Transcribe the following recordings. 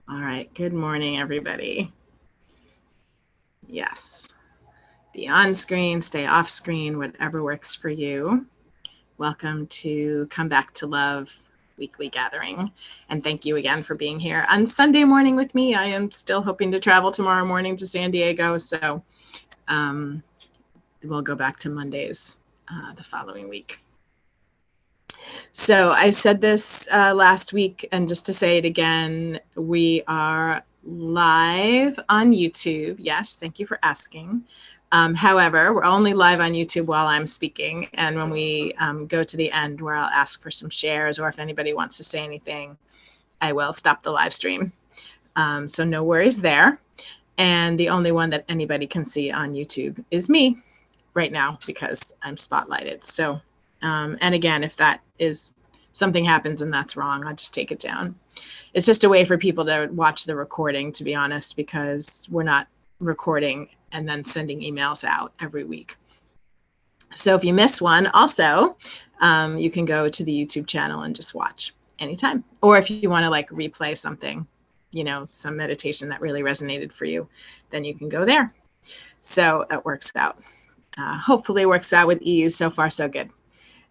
All right. Good morning, everybody. Yes. Be on screen, stay off screen, whatever works for you. Welcome to Come Back to Love weekly gathering. And thank you again for being here on Sunday morning with me. I am still hoping to travel tomorrow morning to San Diego. So um, we'll go back to Mondays the following week. So I said this last week, and just to say it again, we are live on YouTube. Yes, thank you for asking. However, we're only live on YouTube while I'm speaking, and when we go to the end where I'll ask for some shares, or if anybody wants to say anything, I will stop the live stream. So no worries there. And the only one that anybody can see on YouTube is me right now because I'm spotlighted. So, and again, if that is something happens and that's wrong, I'll just take it down. It's just a way for people to watch the recording, to be honest, because we're not recording and then sending emails out every week. So if you miss one, also, you can go to the YouTube channel and just watch anytime. Or if you want to like replay something, you know, some meditation that really resonated for you, then you can go there. So that works out. Hopefully works out with ease. So far, so good.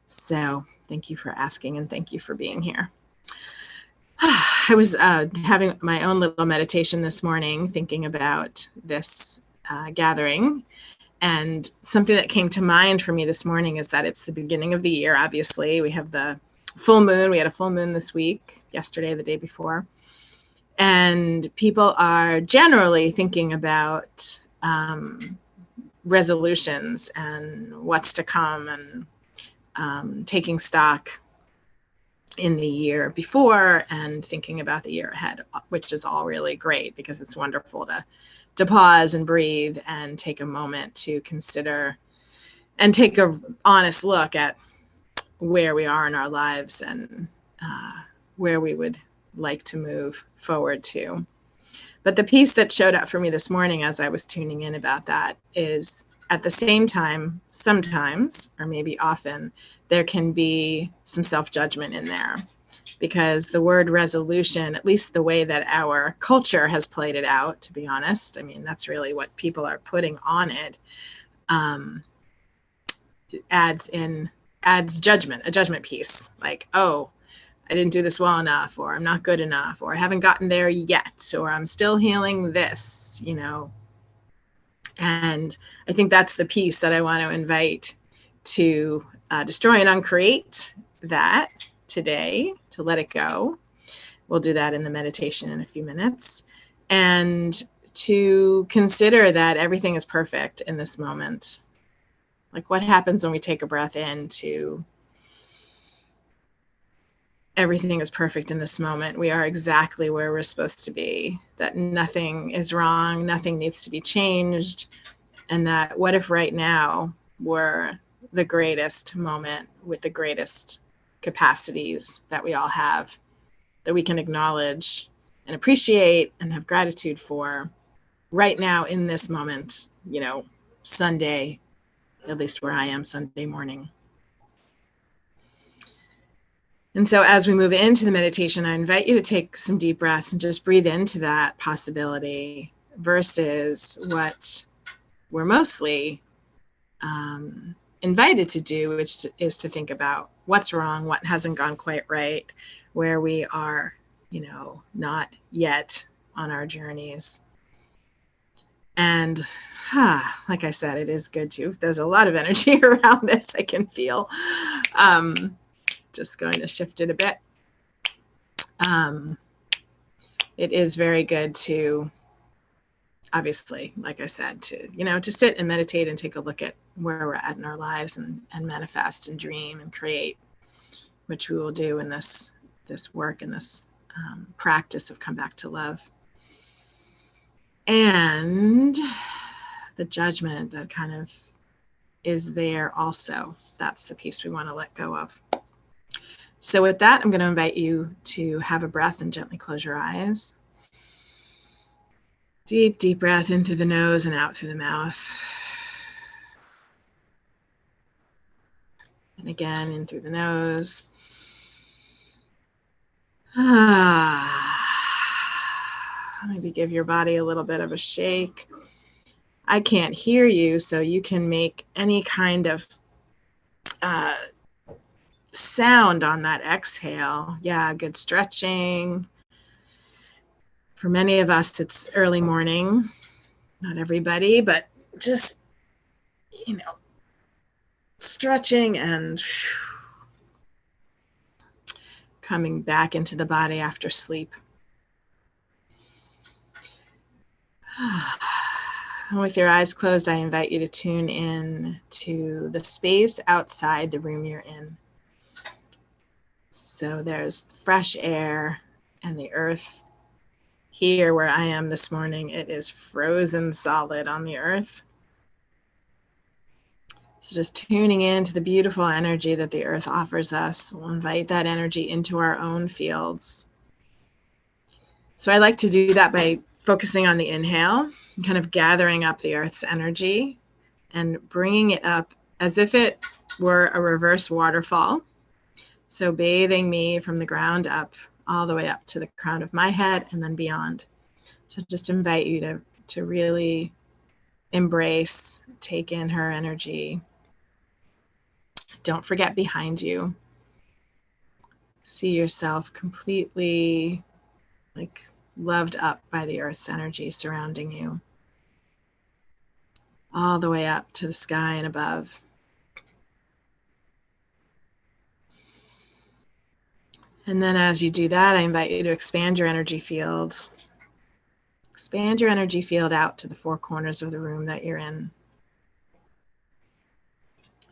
So thank you for asking and thank you for being here. I was having my own little meditation this morning, thinking about this gathering. And something that came to mind for me this morning is that it's the beginning of the year. Obviously, we have the full moon. We had a full moon this week, yesterday, the day before. And people are generally thinking about resolutions and what's to come and taking stock in the year before and thinking about the year ahead, which is all really great because it's wonderful to pause and breathe and take a moment to consider and take a honest look at where we are in our lives and where we would like to move forward to. But the piece that showed up for me this morning as I was tuning in about that is at the same time, sometimes, or maybe often, there can be some self-judgment in there because the word resolution, at least the way that our culture has played it out, to be honest, I mean, that's really what people are putting on it, adds judgment, a judgment piece, like, oh, I didn't do this well enough, or I'm not good enough, or I haven't gotten there yet, or I'm still healing this, you know. And I think that's the piece that I want to invite to destroy and uncreate that today, to let it go. We'll do that in the meditation in a few minutes. And to consider that everything is perfect in this moment. Like what happens when we take a breath in to everything is perfect in this moment. We are exactly where we're supposed to be, that nothing is wrong, nothing needs to be changed, and that what if right now were the greatest moment with the greatest capacities that we all have, that we can acknowledge and appreciate and have gratitude for right now in this moment, you know, Sunday, at least where I am, Sunday morning. And so as we move into the meditation, I invite you to take some deep breaths and just breathe into that possibility versus what we're mostly invited to do, which is to think about what's wrong, what hasn't gone quite right, where we are, you know, not yet on our journeys. And like I said, it is good too. There's a lot of energy around this, I can feel. Just going to shift it a bit. It is very good to, obviously, like I said, to, you know, to sit and meditate and take a look at where we're at in our lives and manifest and dream and create, which we will do in this work and this practice of Come Back to Love. And the judgment that kind of is there also, that's the piece we want to let go of. So with that, I'm going to invite you to have a breath and gently close your eyes. Deep, deep breath in through the nose and out through the mouth. And again, in through the nose. Maybe give your body a little bit of a shake. I can't hear you, so you can make any kind of sound on that exhale. Yeah, good stretching. For many of us, it's early morning. Not everybody, but just, stretching and coming back into the body after sleep. With your eyes closed, I invite you to tune in to the space outside the room you're in. So there's fresh air and the earth. Here where I am this morning, it is frozen solid on the earth. So just tuning into the beautiful energy that the earth offers us. We'll invite that energy into our own fields. So I like to do that by focusing on the inhale, and kind of gathering up the earth's energy and bringing it up as if it were a reverse waterfall. So bathing me from the ground up, all the way up to the crown of my head and then beyond. So just invite you to really embrace, take in her energy. Don't forget behind you. See yourself completely loved up by the earth's energy surrounding you. All the way up to the sky and above. And then as you do that, I invite you to expand your energy field. Expand your energy field out to the four corners of the room that you're in.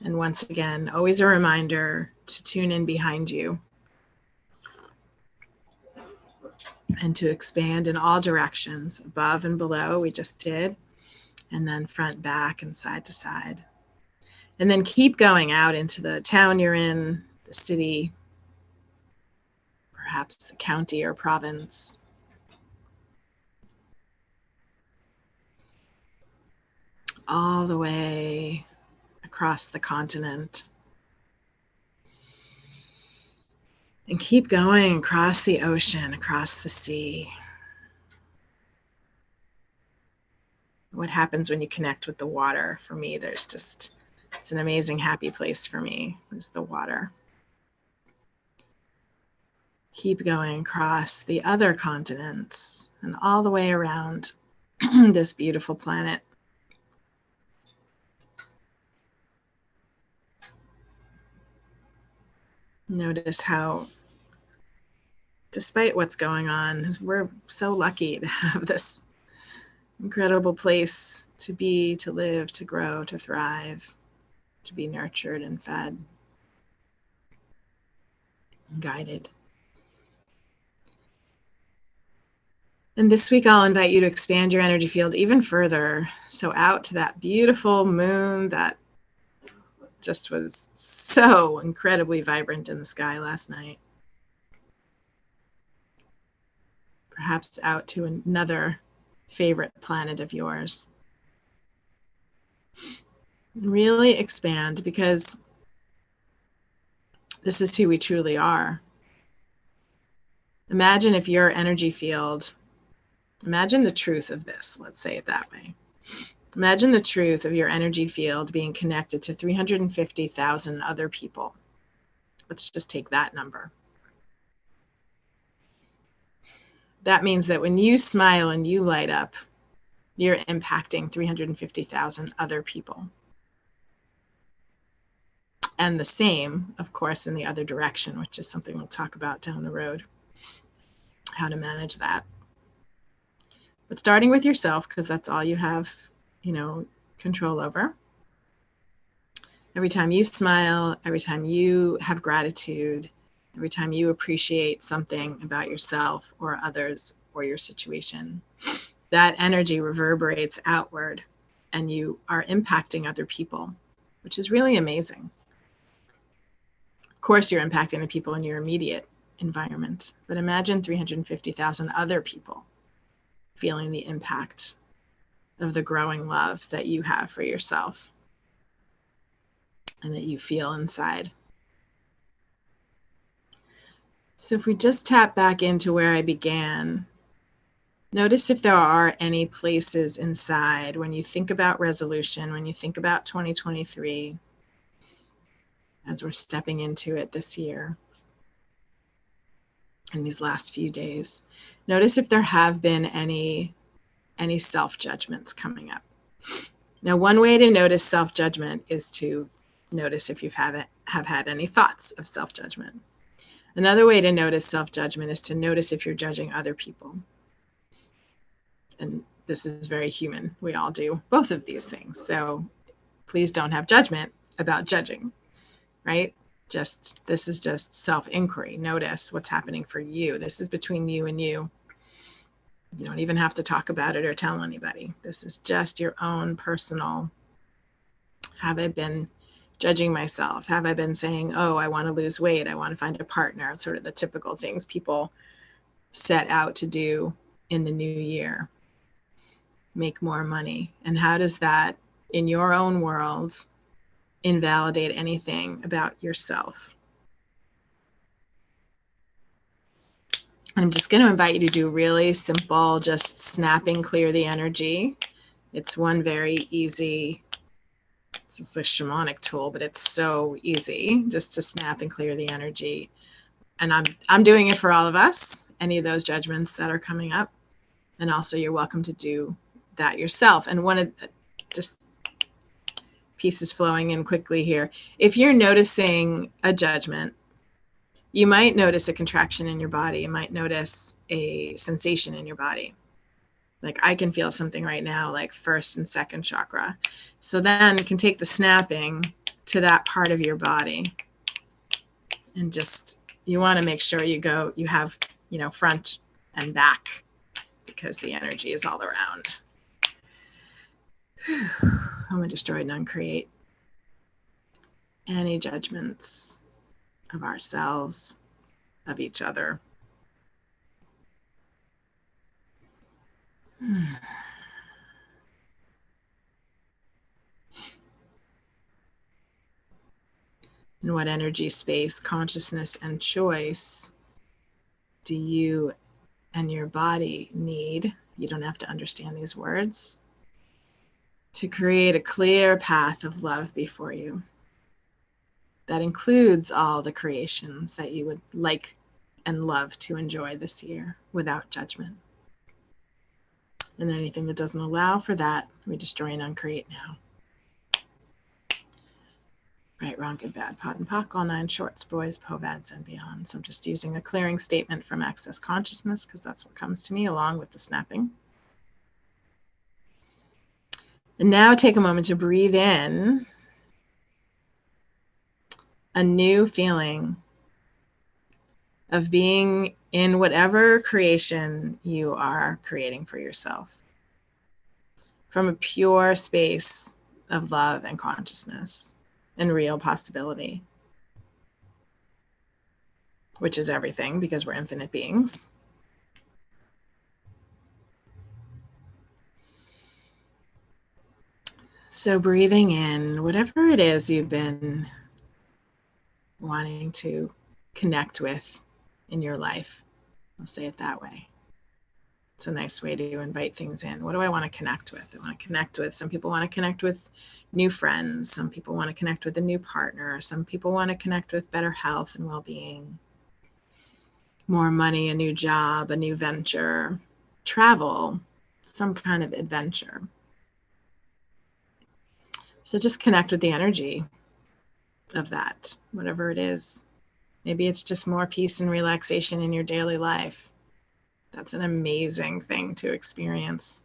And once again, always a reminder to tune in behind you and to expand in all directions, above and below, we just did, and then front, back, and side to side. And then keep going out into the town you're in, the city, perhaps the county or province. All the way across the continent. And keep going across the ocean, across the sea. What happens when you connect with the water? For me, it's an amazing, happy place for me, is the water. Keep going across the other continents and all the way around this beautiful planet. Notice how, despite what's going on, we're so lucky to have this incredible place to be, to live, to grow, to thrive, to be nurtured and fed, and guided. And this week, I'll invite you to expand your energy field even further. So out to that beautiful moon that just was so incredibly vibrant in the sky last night. Perhaps out to another favorite planet of yours. Really expand, because this is who we truly are. Imagine if your energy field, imagine the truth of this, let's say it that way. Imagine the truth of your energy field being connected to 350,000 other people. Let's just take that number. That means that when you smile and you light up, you're impacting 350,000 other people. And the same, of course, in the other direction, which is something we'll talk about down the road, how to manage that. But starting with yourself, because that's all you have, control over. Every time you smile, every time you have gratitude, every time you appreciate something about yourself or others or your situation, that energy reverberates outward and you are impacting other people, which is really amazing. Of course, you're impacting the people in your immediate environment, but imagine 350,000 other people feeling the impact of the growing love that you have for yourself and that you feel inside. So if we just tap back into where I began, Notice if there are any places inside when you think about resolution, when you think about 2023, as we're stepping into it this year, in these last few days. Notice if there have been any self-judgments coming up. Now, one way to notice self-judgment is to notice if you have had any thoughts of self-judgment. Another way to notice self-judgment is to notice if you're judging other people. And this is very human. We all do both of these things. So please don't have judgment about judging, right? This is just self-inquiry. Notice what's happening for you. This is between you and you. You don't even have to talk about it or tell anybody. This is just your own personal. Have I been judging myself? Have I been saying, oh, I want to lose weight, I want to find a partner, sort of the typical things people set out to do in the new year? Make more money. And how does that, in your own world, invalidate anything about yourself? I'm just going to invite you to do really simple, just snapping clear the energy. It's one very easy, it's a shamanic tool, but it's so easy just to snap and clear the energy. And I'm doing it for all of us, any of those judgments that are coming up. And also you're welcome to do that yourself. And one of just pieces flowing in quickly here. If you're noticing a judgment, you might notice a contraction in your body. You might notice a sensation in your body. Like I can feel something right now, like first and second chakra. So then you can take the snapping to that part of your body. And just, you want to make sure you have, front and back, because the energy is all around. I'm going to destroy and uncreate any judgments of ourselves, of each other. In what energy, space, consciousness, and choice do you and your body need? You don't have to understand these words. To create a clear path of love before you. That includes all the creations that you would like and love to enjoy this year without judgment. And anything that doesn't allow for that, we destroy and uncreate now. Right, wrong, good, bad, POD and POC, all 9 shorts, boys, POVADs, and beyond. So I'm just using a clearing statement from Access Consciousness because that's what comes to me along with the snapping. And now take a moment to breathe in a new feeling of being in whatever creation you are creating for yourself, from a pure space of love and consciousness and real possibility, which is everything because we're infinite beings. So breathing in whatever it is you've been wanting to connect with in your life. I'll say it that way. It's a nice way to invite things in. What do I want to connect with? I want to connect with, some people want to connect with new friends. Some people want to connect with a new partner. Some people want to connect with better health and well-being, more money, a new job, a new venture, travel, some kind of adventure. So just connect with the energy of that, whatever it is. Maybe it's just more peace and relaxation in your daily life. That's an amazing thing to experience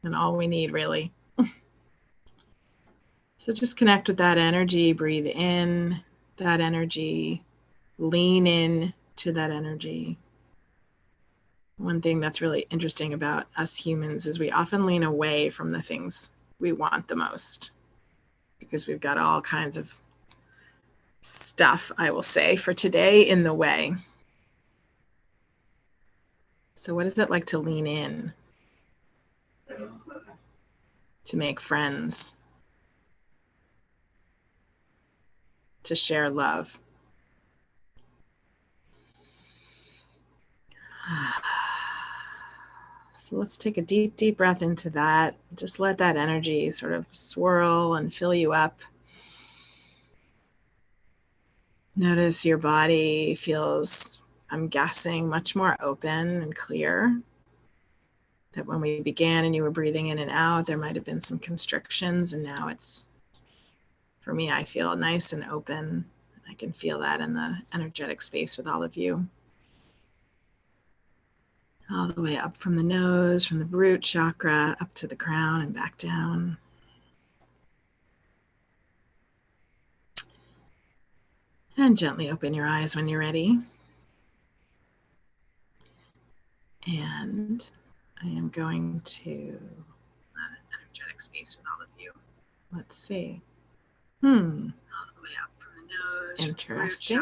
and all we need, really. So just connect with that energy, breathe in that energy, lean in to that energy. One thing that's really interesting about us humans is we often lean away from the things we want the most because we've got all kinds of stuff, I will say, for today in the way. So what is it like to lean in, to make friends, to share love? So let's take a deep, deep breath into that. Just let that energy sort of swirl and fill you up. Notice your body feels, I'm guessing, much more open and clear. That when we began and you were breathing in and out, there might have been some constrictions, and now it's, for me, I feel nice and open. I can feel that in the energetic space with all of you. All the way up from the nose, from the root chakra, up to the crown and back down. And gently open your eyes when you're ready. And I am going to energetic space with all of you. Let's see. All the way up from the nose. Interesting.